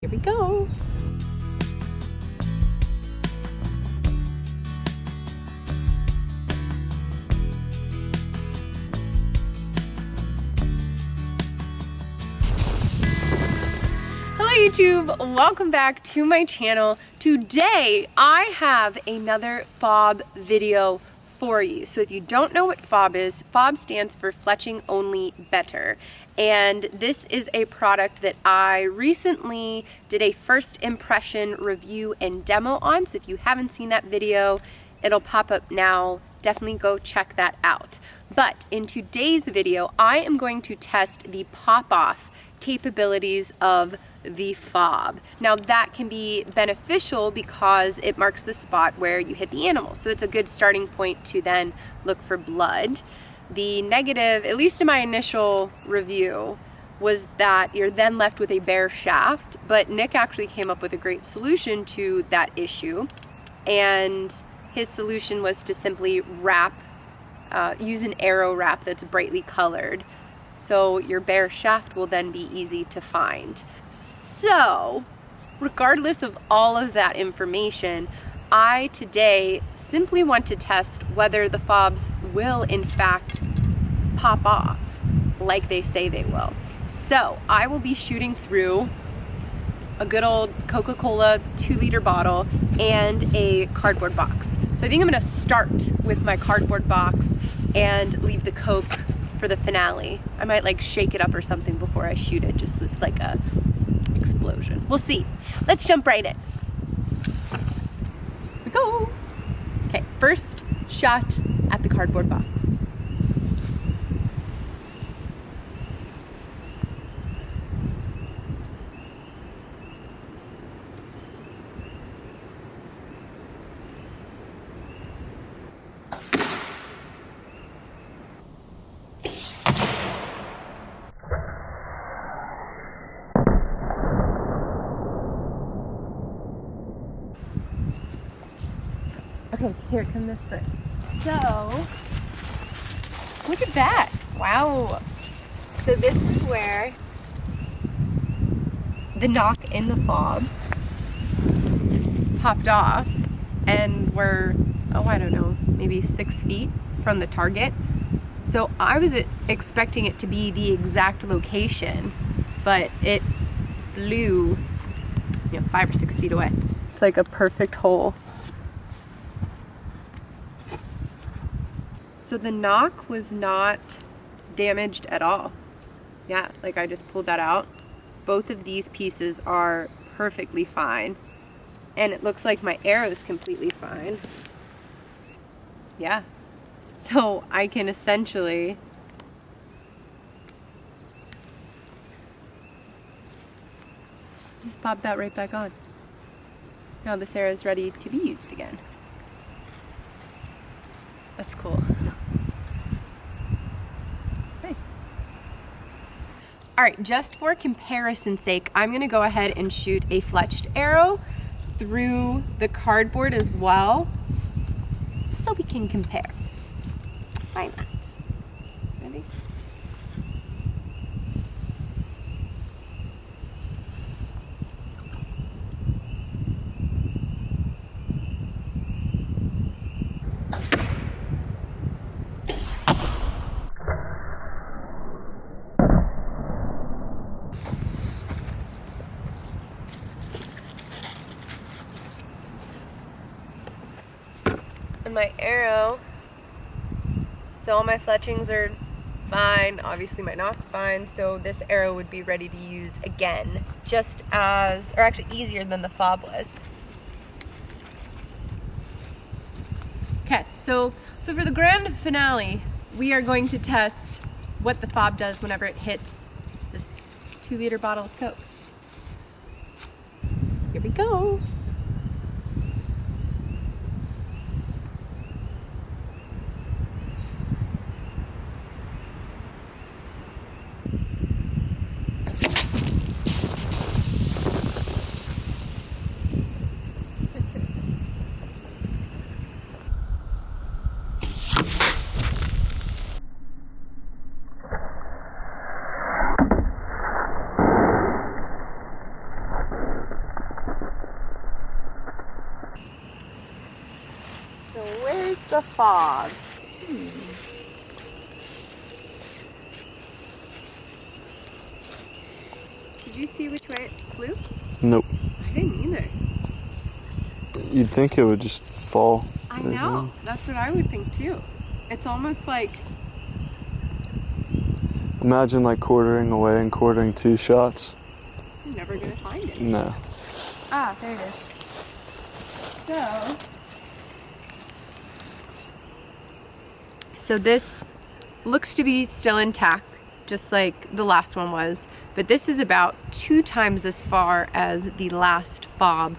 Here we go. Hello YouTube, welcome back to my channel. Today I have another FOB video for you. So if you don't know what FOB is, FOB stands for Fletching Only Better. And this is a product that I recently did a first impression review and demo on. So if you haven't seen that video, it'll pop up now. Definitely go check that out. But in today's video, I am going to test the pop-off capabilities of the FOB. Now that can be beneficial because it marks the spot where you hit the animal. So it's a good starting point to then look for blood. The negative, at least in my initial review, was that you're then left with a bare shaft, but Nick actually came up with a great solution to that issue. And his solution was to simply wrap, use an arrow wrap that's brightly colored. So your bare shaft will then be easy to find. So, regardless of all of that information, I today simply want to test whether the FOBs will in fact pop off like they say they will. So, I will be shooting through a good old Coca-Cola 2-liter bottle and a cardboard box. So I think I'm gonna start with my cardboard box and leave the Coke for the finale. I might like shake it up or something before I shoot it, just so it's like a explosion. We'll see. Let's jump right in. Here we go. Okay, first shot at the cardboard box. Okay, here, come this way. So, look at that. Wow. So this is where the knock in the FOB popped off, and we're, oh, I don't know, maybe 6 feet from the target. So I was expecting it to be the exact location, but it blew, 5 or 6 feet away. It's like a perfect hole. So the knock was not damaged at all. Yeah, like I just pulled that out. Both of these pieces are perfectly fine. And it looks like my arrow is completely fine. Yeah. So I can essentially just pop that right back on. Now this arrow is ready to be used again. That's cool. Okay. All right, just for comparison's sake, I'm gonna go ahead and shoot a fletched arrow through the cardboard as well, so we can compare. Why not? Ready? And my arrow, so all my fletchings are fine, obviously my knock's fine, so this arrow would be ready to use again, just as, or actually easier than the FOB was. Okay, so for the grand finale, we are going to test what the FOB does whenever it hits this 2-liter bottle of Coke. Here we go. here's the FOB. Did you see which way it flew? Nope. I didn't either. You'd think it would just fall. I know. That's what I would think too. It's almost like... Imagine like quartering away and quartering 2 shots. You're never going to find it. No. Ah, there it is. So this looks to be still intact, just like the last one was, but this is about 2 times as far as the last FOB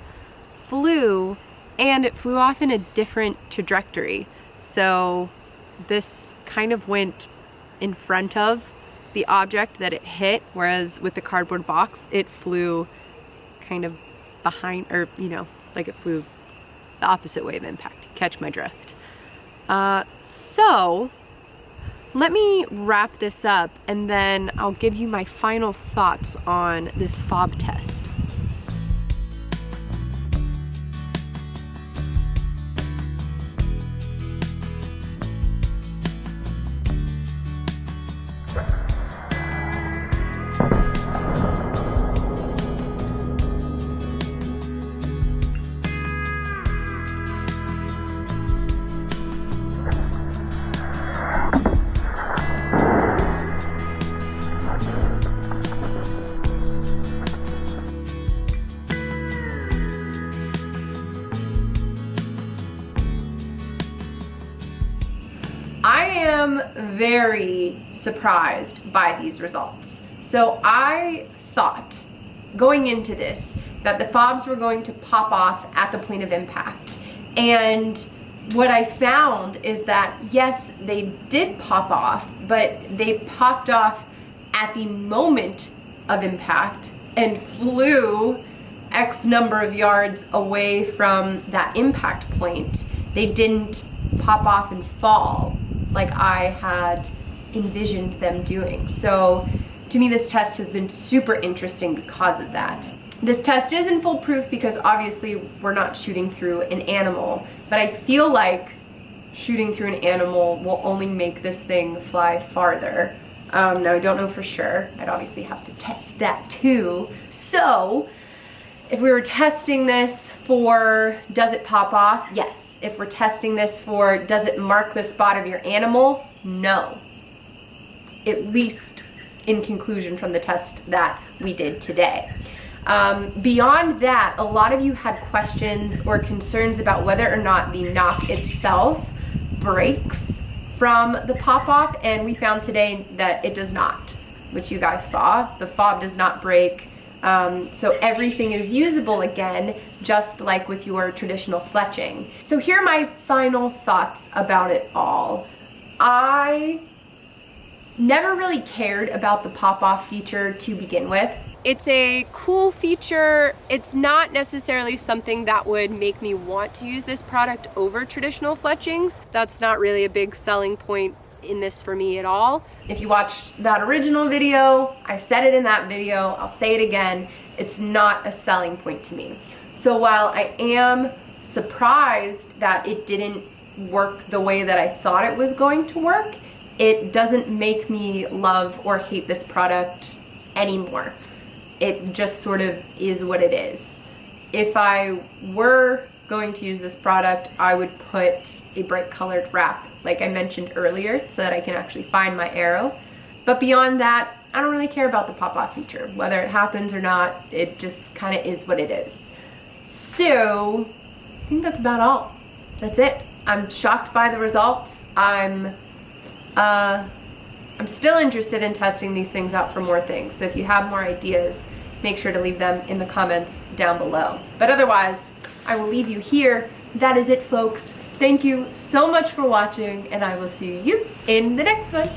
flew, and it flew off in a different trajectory. So this kind of went in front of the object that it hit, whereas with the cardboard box, it flew kind of behind, or, you know, like it flew the opposite way of impact. Catch my drift. So let me wrap this up and then I'll give you my final thoughts on this FOB test. I am very surprised by these results. So I thought going into this that the FOBs were going to pop off at the point of impact. And what I found is that yes, they did pop off, but they popped off at the moment of impact and flew X number of yards away from that impact point. They didn't pop off and fall like I had envisioned them doing. So to me, this test has been super interesting because of that. This test isn't foolproof because obviously we're not shooting through an animal, but I feel like shooting through an animal will only make this thing fly farther. Now I don't know for sure. I'd obviously have to test that too. So if we were testing this for does it pop off? Yes. If we're testing this for does it mark the spot of your animal? No. At least in conclusion from the test that we did today. Beyond that, a lot of you had questions or concerns about whether or not the knock itself breaks from the pop-off, and we found today that it does not, which you guys saw. The FOB does not break. So everything is usable again, just like with your traditional fletching. So here are my final thoughts about it all. I never really cared about the pop-off feature to begin with. It's a cool feature. It's not necessarily something that would make me want to use this product over traditional fletchings. That's not really a big selling point in this for me at all. If you watched that original video, I said it in that video, I'll say it again, it's not a selling point to me. So while I am surprised that it didn't work the way that I thought it was going to work, it doesn't make me love or hate this product anymore. It just sort of is what it is. If I were going to use this product, I would put a bright colored wrap, like I mentioned earlier, so that I can actually find my arrow. But beyond that, I don't really care about the pop-off feature. Whether it happens or not, it just kind of is what it is. So, I think that's about all. That's it. I'm shocked by the results. I'm still interested in testing these things out for more things. So if you have more ideas, make sure to leave them in the comments down below. But otherwise, I will leave you here. That is it, folks. Thank you so much for watching, and I will see you in the next one.